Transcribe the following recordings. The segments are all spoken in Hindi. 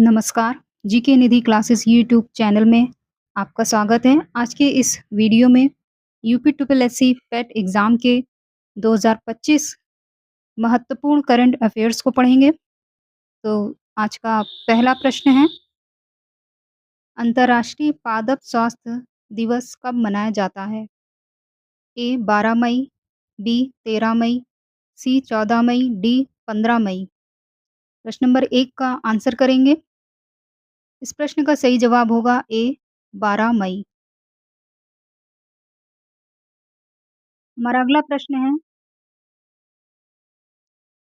नमस्कार, जीके निधि क्लासेस यूट्यूब चैनल में आपका स्वागत है। आज के इस वीडियो में यूपी ट्रिपल एससी पेट एग्ज़ाम के 2025 महत्वपूर्ण करंट अफेयर्स को पढ़ेंगे। तो आज का पहला प्रश्न है, अंतर्राष्ट्रीय पादप स्वास्थ्य दिवस कब मनाया जाता है? ए 12 मई, बी 13 मई, सी 14 मई, डी 15 मई। प्रश्न नंबर 1 का आंसर करेंगे। इस प्रश्न का सही जवाब होगा ए 12 मई। हमारा अगला प्रश्न है,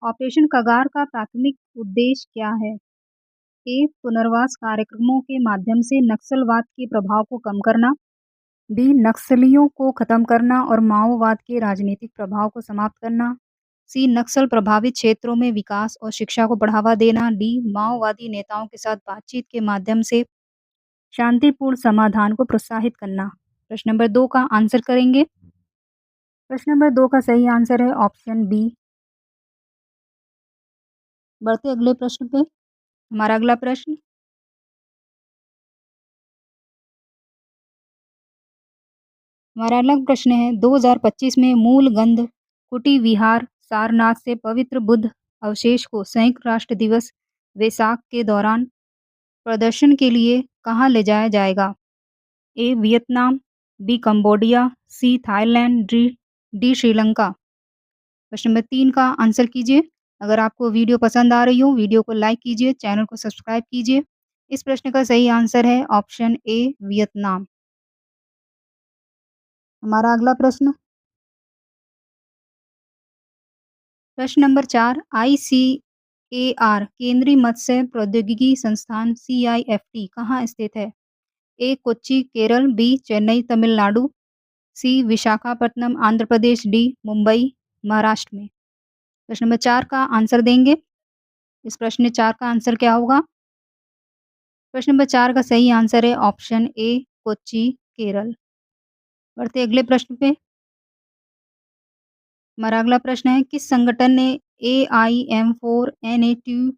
ऑपरेशन कगार का प्राथमिक उद्देश्य क्या है? ए. पुनर्वास कार्यक्रमों के माध्यम से नक्सलवाद के प्रभाव को कम करना। बी. नक्सलियों को खत्म करना और माओवाद के राजनीतिक प्रभाव को समाप्त करना। सी. नक्सल प्रभावित क्षेत्रों में विकास और शिक्षा को बढ़ावा देना। डी. माओवादी नेताओं के साथ बातचीत के माध्यम से शांतिपूर्ण समाधान को प्रोत्साहित करना। प्रश्न नंबर 2 का आंसर करेंगे। प्रश्न नंबर 2 का सही आंसर है ऑप्शन बी। बढ़ते अगले प्रश्न पे। हमारा अगला प्रश्न, हमारा अगला प्रश्न है, 2025 में मूलगंध कुटी विहार सारनाथ से पवित्र बुद्ध अवशेष को संयुक्त राष्ट्र दिवस वेसाक के दौरान प्रदर्शन के लिए कहाँ ले जाया जाएगा? A. Vietnam, B. Cambodia, C. Thailand, D. Sri Lanka. प्रश्न नंबर 3 का आंसर कीजिए। अगर आपको वीडियो पसंद आ रही हो, वीडियो को लाइक कीजिए, चैनल को सब्सक्राइब कीजिए। इस प्रश्न का सही आंसर है ऑप्शन ए वियतनाम। हमारा अगला प्रश्न, प्रश्न नंबर 4, आईसीएआर केंद्रीय मत्स्य प्रौद्योगिकी संस्थान सीआईएफटी कहाँ स्थित है? ए. कोच्चि केरल, बी. चेन्नई तमिलनाडु, सी. विशाखापट्टनम आंध्र प्रदेश, डी. मुंबई महाराष्ट्र में। प्रश्न नंबर 4 का आंसर देंगे। इस प्रश्न 4 का आंसर क्या होगा? प्रश्न नंबर 4 का सही आंसर है ऑप्शन ए कोच्चि केरल। बढ़ते अगले प्रश्न पे। हमारा अगला प्रश्न है, किस संगठन ने AIM4NA2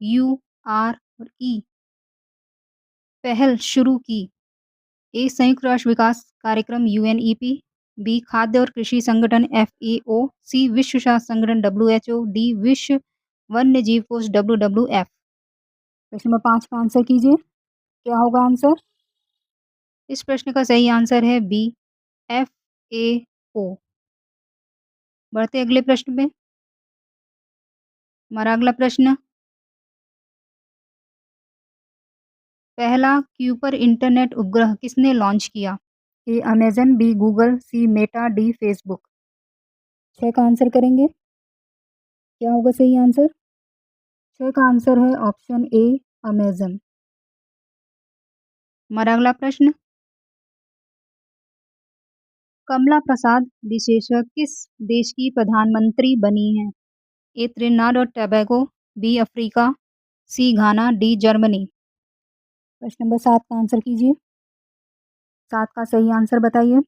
UR और ई पहल शुरू की? ए. संयुक्त राष्ट्र विकास कार्यक्रम UNEP, बी. खाद्य और कृषि संगठन FAO, सी. विश्व स्वास्थ्य संगठन WHO, डी. विश्व वन्य जीव कोष WWF। प्रश्न नंबर 5 का आंसर कीजिए। क्या होगा आंसर? इस प्रश्न का सही आंसर है बी FAO। बढ़ते अगले प्रश्न पे। हमारा अगला प्रश्न, पहला क्यूपर इंटरनेट उपग्रह किसने लॉन्च किया? A. Amazon, B. Google, C. Meta, D. Facebook. 6 का आंसर करेंगे। क्या होगा सही आंसर? 6 का आंसर है ऑप्शन ए अमेज़न। हमारा अगला प्रश्न, कमला प्रसाद विशेषज्ञ किस देश की प्रधानमंत्री बनी हैं? ए. त्रिनिदाद और टोबैगो, बी. अफ्रीका, सी. घाना, डी. जर्मनी। प्रश्न नंबर 7 का आंसर कीजिए। 7 का सही आंसर बताइए।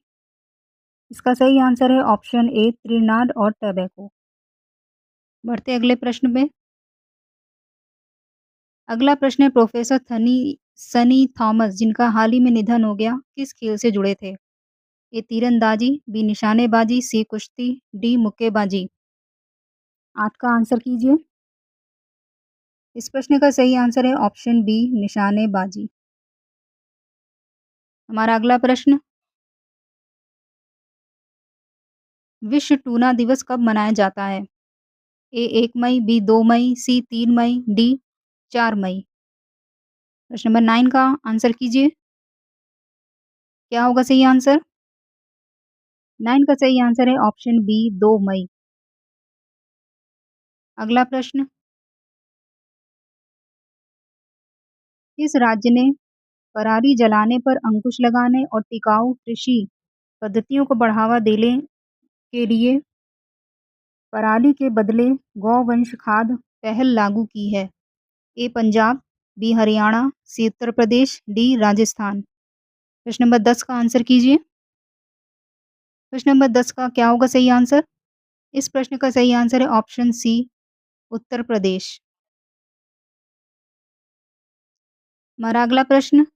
इसका सही आंसर है ऑप्शन ए त्रिनिदाद और टोबैगो। बढ़ते अगले प्रश्न पे। अगला प्रश्न है, प्रोफेसर सनी थॉमस जिनका हाल ही में निधन हो गया, किस खेल से जुड़े थे? ए. तीरंदाजी, बी. निशानेबाजी, सी. कुश्ती, डी. मुक्केबाजी। 8 का आंसर कीजिए। इस प्रश्न का सही आंसर है ऑप्शन बी निशानेबाजी। हमारा अगला प्रश्न, विश्व टूना दिवस कब मनाया जाता है? ए. 1 मई, बी. 2 मई, सी. 3 मई, डी. 4 मई। प्रश्न नंबर 9 का आंसर कीजिए। क्या होगा सही आंसर? 9 का सही आंसर है ऑप्शन बी 2 मई। अगला प्रश्न, किस राज्य ने पराली जलाने पर अंकुश लगाने और टिकाऊ कृषि पद्धतियों को बढ़ावा देने के लिए पराली के बदले गौवंश खाद पहल लागू की है? ए. पंजाब, बी. हरियाणा, सी. उत्तर प्रदेश, डी. राजस्थान। प्रश्न नंबर 10 का आंसर कीजिए। प्रश्न नंबर 10 का क्या होगा सही आंसर? इस प्रश्न का सही आंसर है ऑप्शन सी उत्तर प्रदेश। हमारा अगला प्रश्न,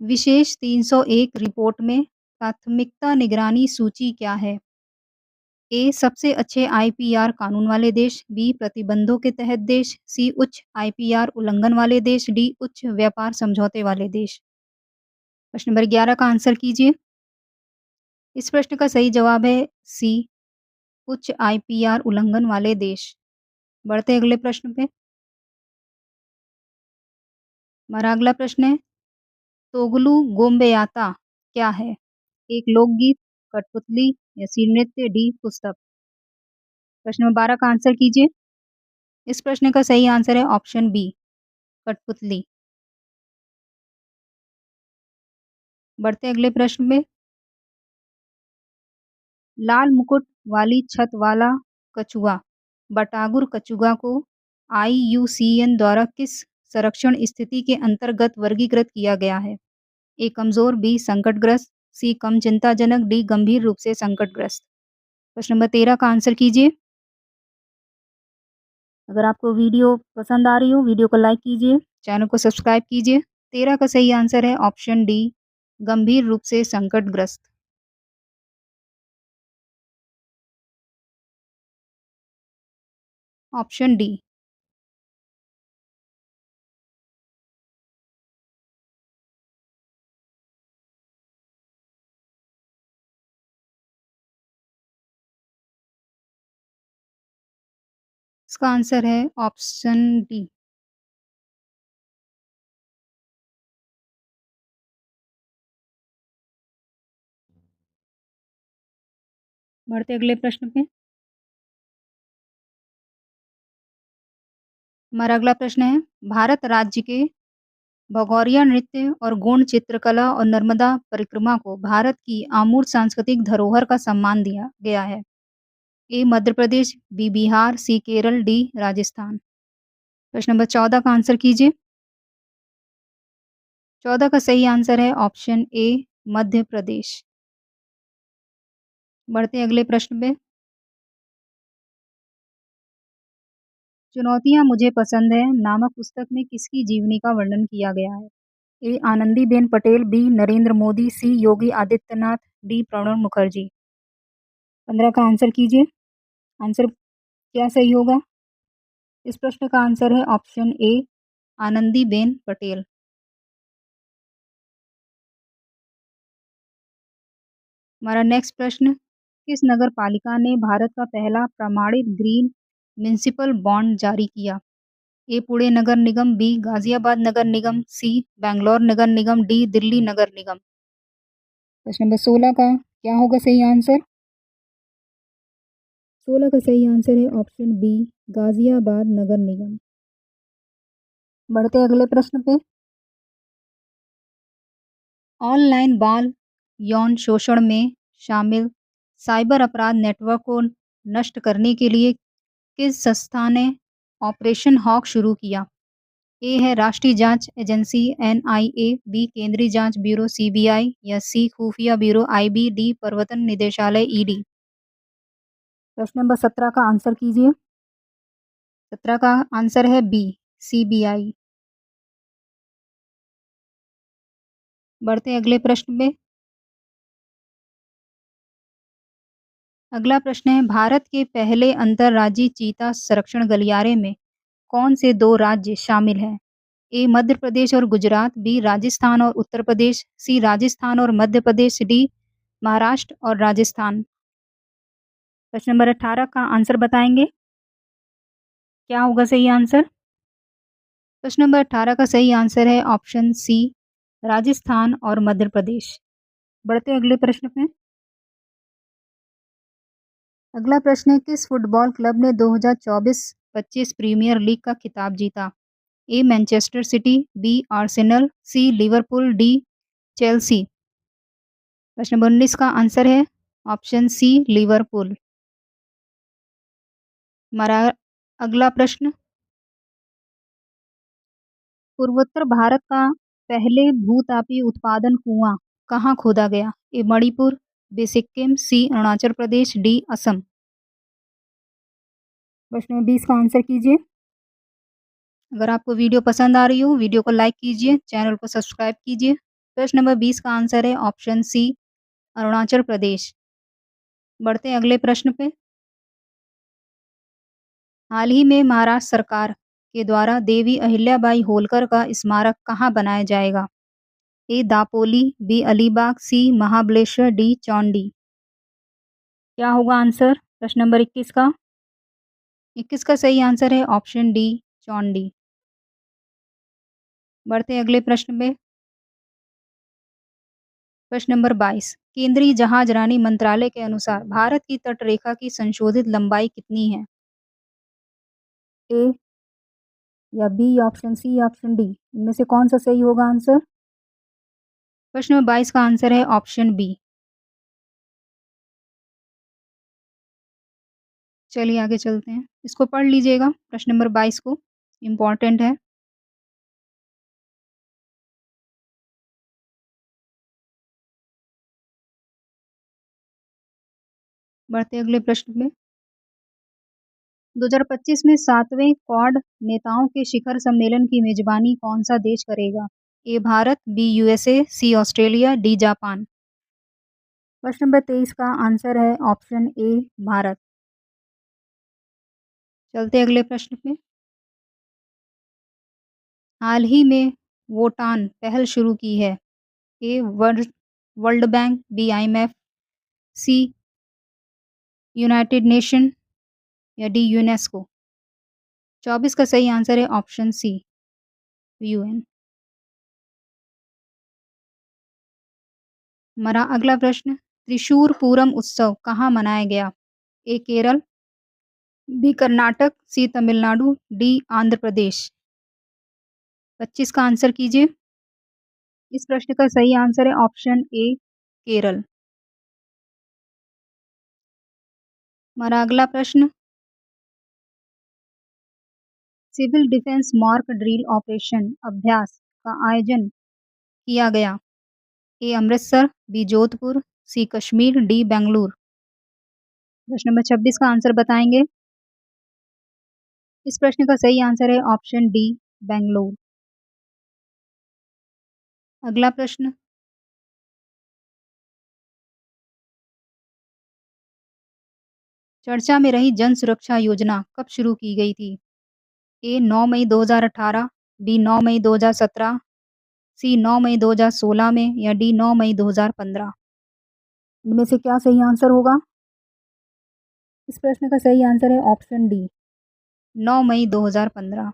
विशेष 301 रिपोर्ट में प्राथमिकता निगरानी सूची क्या है? ए सबसे अच्छे आईपीआर कानून वाले देश, बी प्रतिबंधों के तहत देश, सी उच्च आईपीआर उल्लंघन वाले देश, डी उच्च व्यापार समझौते वाले देश। प्रश्न नंबर 11 का आंसर कीजिए। इस प्रश्न का सही जवाब है सी, उच्च आईपीआर उल्लंघन वाले देश। बढ़ते अगले प्रश्न पे। हमारा अगला प्रश्न है, तोगलू गोम्बेयाता क्या है? एक लोकगीत, कठपुतली या सीन नृत्य, डी पुस्तक। प्रश्न नंबर 12 का आंसर कीजिए। इस प्रश्न का सही आंसर है ऑप्शन बी, कठपुतली। बढ़ते अगले प्रश्न में। लाल मुकुट वाली छत वाला कछुआ, बटागुर कछुआ को आईयूसीएन द्वारा किस संरक्षण स्थिति के अंतर्गत वर्गीकृत किया गया है? ए कमजोर, बी संकटग्रस्त, सी कम चिंताजनक, डी गंभीर रूप से संकटग्रस्त। प्रश्न नंबर 13 का आंसर कीजिए। अगर आपको वीडियो पसंद आ रही हो, वीडियो को लाइक कीजिए, चैनल को सब्सक्राइब कीजिए। 13 का सही आंसर है ऑप्शन डी, गंभीर रूप से संकटग्रस्त। Option D. इसका आंसर है ऑप्शन डी। बढ़ते अगले प्रश्न पे। हमारा अगला प्रश्न है, भारत राज्य के भगोरिया नृत्य और गौड़ चित्रकला और नर्मदा परिक्रमा को भारत की अमूर्त सांस्कृतिक धरोहर का सम्मान दिया गया है। ए मध्य प्रदेश, बी बिहार, सी केरल, डी राजस्थान। प्रश्न नंबर 14 का आंसर कीजिए। 14 का सही आंसर है ऑप्शन ए, मध्य प्रदेश। बढ़ते अगले प्रश्न पे। चुनौतियां मुझे पसंद है नामक पुस्तक में किसकी जीवनी का वर्णन किया गया है? ए आनंदीबेन पटेल, बी नरेंद्र मोदी, सी योगी आदित्यनाथ, डी प्रणब मुखर्जी। 15 का आंसर कीजिए। आंसर क्या सही होगा? इस प्रश्न का आंसर है ऑप्शन ए, आनंदीबेन पटेल। हमारा नेक्स्ट प्रश्न, किस नगर पालिका ने भारत का पहला प्रमाणित ग्रीन म्युनिसिपल बॉन्ड जारी किया? ए पुणे नगर निगम, बी गाजियाबाद नगर निगम, सी बैंगलोर नगर निगम, डी दिल्ली नगर निगम। प्रश्न नंबर 16 का क्या होगा सही आंसर? 16 का सही आंसर है ऑप्शन बी, गाजियाबाद नगर निगम। बढ़ते अगले प्रश्न पे। ऑनलाइन बाल यौन शोषण में शामिल साइबर अपराध नेटवर्क को नष्ट करने के लिए किस संस्था ने ऑपरेशन हॉक शुरू किया? ए है राष्ट्रीय जांच एजेंसी एनआईए, बी केंद्रीय जांच ब्यूरो सीबीआई, या सी खुफिया ब्यूरो आईबी, डी प्रवर्तन निदेशालय ईडी। प्रश्न नंबर 17 का आंसर कीजिए। 17 का आंसर है बी, सीबीआई। बढ़ते अगले प्रश्न में। अगला प्रश्न है, भारत के पहले अंतर्राज्यीय चीता संरक्षण गलियारे में कौन से दो राज्य शामिल हैं? ए मध्य प्रदेश और गुजरात, बी राजस्थान और उत्तर प्रदेश, सी राजस्थान और मध्य प्रदेश, डी महाराष्ट्र और राजस्थान। प्रश्न नंबर 18 का आंसर बताएंगे। क्या होगा सही आंसर? प्रश्न नंबर 18 का सही आंसर है ऑप्शन सी, राजस्थान और मध्य प्रदेश। बढ़ते अगले प्रश्न पे। अगला प्रश्न है, किस फुटबॉल क्लब ने 2024-25 प्रीमियर लीग का खिताब जीता? ए मैनचेस्टर सिटी, बी आर्सेनल, सी लिवरपूल, डी चेल्सी। प्रश्न नंबर 19 का आंसर है ऑप्शन सी, लिवरपूल। हमारा अगला प्रश्न, पूर्वोत्तर भारत का पहले भूतापीय उत्पादन कुआं कहाँ खोदा गया? ए मणिपुर, बी सिक्किम, सी अरुणाचल प्रदेश, डी असम। प्रश्न नंबर 20 का आंसर कीजिए। अगर आपको वीडियो पसंद आ रही हो, वीडियो को लाइक कीजिए, चैनल को सब्सक्राइब कीजिए। प्रश्न नंबर 20 का आंसर है ऑप्शन सी, अरुणाचल प्रदेश। बढ़ते हैं अगले प्रश्न पे। हाल ही में महाराष्ट्र सरकार के द्वारा देवी अहिल्याबाई होलकर का स्मारक कहाँ बनाया जाएगा? ए दापोली, बी अलीबाग, सी महाबलेश्वर, डी चौंडी। क्या होगा आंसर प्रश्न नंबर 21 का? 21 का सही आंसर है ऑप्शन डी, चौंडी। बढ़ते हैं अगले प्रश्न पे। प्रश्न नंबर 22, केंद्रीय जहाज रानी मंत्रालय के अनुसार भारत की तटरेखा की संशोधित लंबाई कितनी है? ए या B, option C, option D, इनमें से कौन सा सही होगा आंसर? प्रश्न नंबर 22 का आंसर है ऑप्शन बी। चलिए आगे चलते हैं। इसको पढ़ लीजिएगा प्रश्न नंबर 22 को, इम्पोर्टेंट है। बढ़ते हैं अगले प्रश्न में। 2025 में 7वें क्वाड नेताओं के शिखर सम्मेलन की मेजबानी कौन-सा देश करेगा? ए भारत, बी यूएसए, सी ऑस्ट्रेलिया, डी जापान। प्रश्न नंबर 23 का आंसर है ऑप्शन ए, भारत। चलते हैं अगले प्रश्न पे। हाल ही में वोटान पहल शुरू की है। A world world bank, B IMF, C United Nation या डी यूनेस्को। 24 का सही आंसर है ऑप्शन सी, यूएन। हमारा अगला प्रश्न, त्रिशूर पूरम उत्सव कहाँ मनाया गया? ए केरल, बी कर्नाटक, सी तमिलनाडु, डी आंध्र प्रदेश। 25 का आंसर कीजिए। इस प्रश्न का सही आंसर है ऑप्शन ए, केरल। हमारा अगला प्रश्न, civil defence mock drill operation Abhyas का आयोजन किया गया। A Amritsar, B Jodhpur, C Kashmir, D Bengaluru. प्रश्न नंबर 26 का आंसर बताएंगे। इस प्रश्न का सही आंसर है ऑप्शन डी, बेंगलुरु। अगला प्रश्न, चर्चा में रही जन सुरक्षा योजना कब शुरू की गई थी? ए 9 मई 2018, बी 9 मई 2017, सी 9 मई 2016 में या डी 9 मई 2015। इनमें से क्या सही आंसर होगा? इस प्रश्न का सही आंसर है ऑप्शन डी, 9 मई 2015।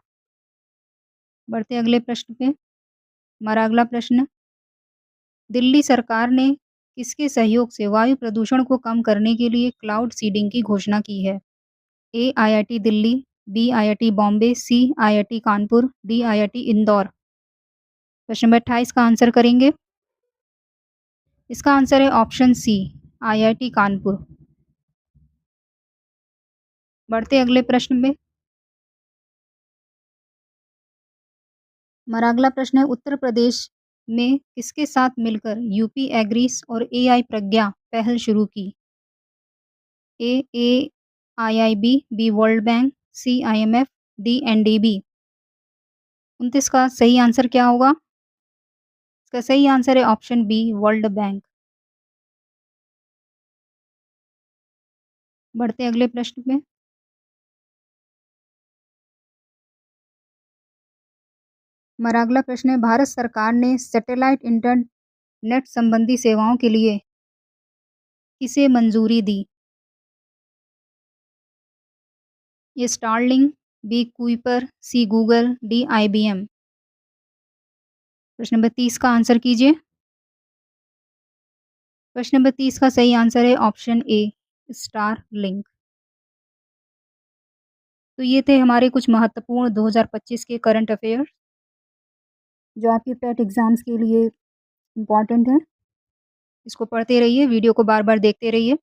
बढ़ते हैं अगले प्रश्न पे। हमारा अगला प्रश्न, दिल्ली सरकार ने किसके सहयोग से वायु प्रदूषण को कम करने के लिए क्लाउड सीडिंग की घोषणा की है? A IIT Delhi, B IIT Bombay, C IIT Kanpur, D IIT Indore. प्रश्न नंबर 28 का आंसर करेंगे। इसका आंसर है ऑप्शन सी, आईआईटी कानपुर। बढ़ते हैं अगले प्रश्न में। हमारा अगला प्रश्न है, उत्तर प्रदेश में किसके साथ मिलकर यूपी एग्रीस और एआई प्रज्ञा पहल शुरू की? ए आईआईबी, बी वर्ल्ड बैंक, सी आईएमएफ, डी एनडीबी। 29 का सही आंसर क्या होगा? इसका सही आंसर है ऑप्शन बी, वर्ल्ड बैंक। बढ़ते हैं अगले प्रश्न में। हमारा अगला प्रश्न है, भारत सरकार ने सैटेलाइट इंटरनेट संबंधी सेवाओं के लिए किसे मंजूरी दी? ये Starlink, B Kuiper, C Google, D IBM. प्रश्न नंबर 30 का आंसर कीजिए। प्रश्न नंबर 30 का सही आंसर है ऑप्शन ए, स्टार लिंक। तो ये थे हमारे कुछ महत्वपूर्ण 2025 के करंट अफेयर्स जो आपके पेट एग्जाम्स के लिए इम्पोर्टेंट है। इसको पढ़ते रहिए, वीडियो को बार बार देखते रहिए।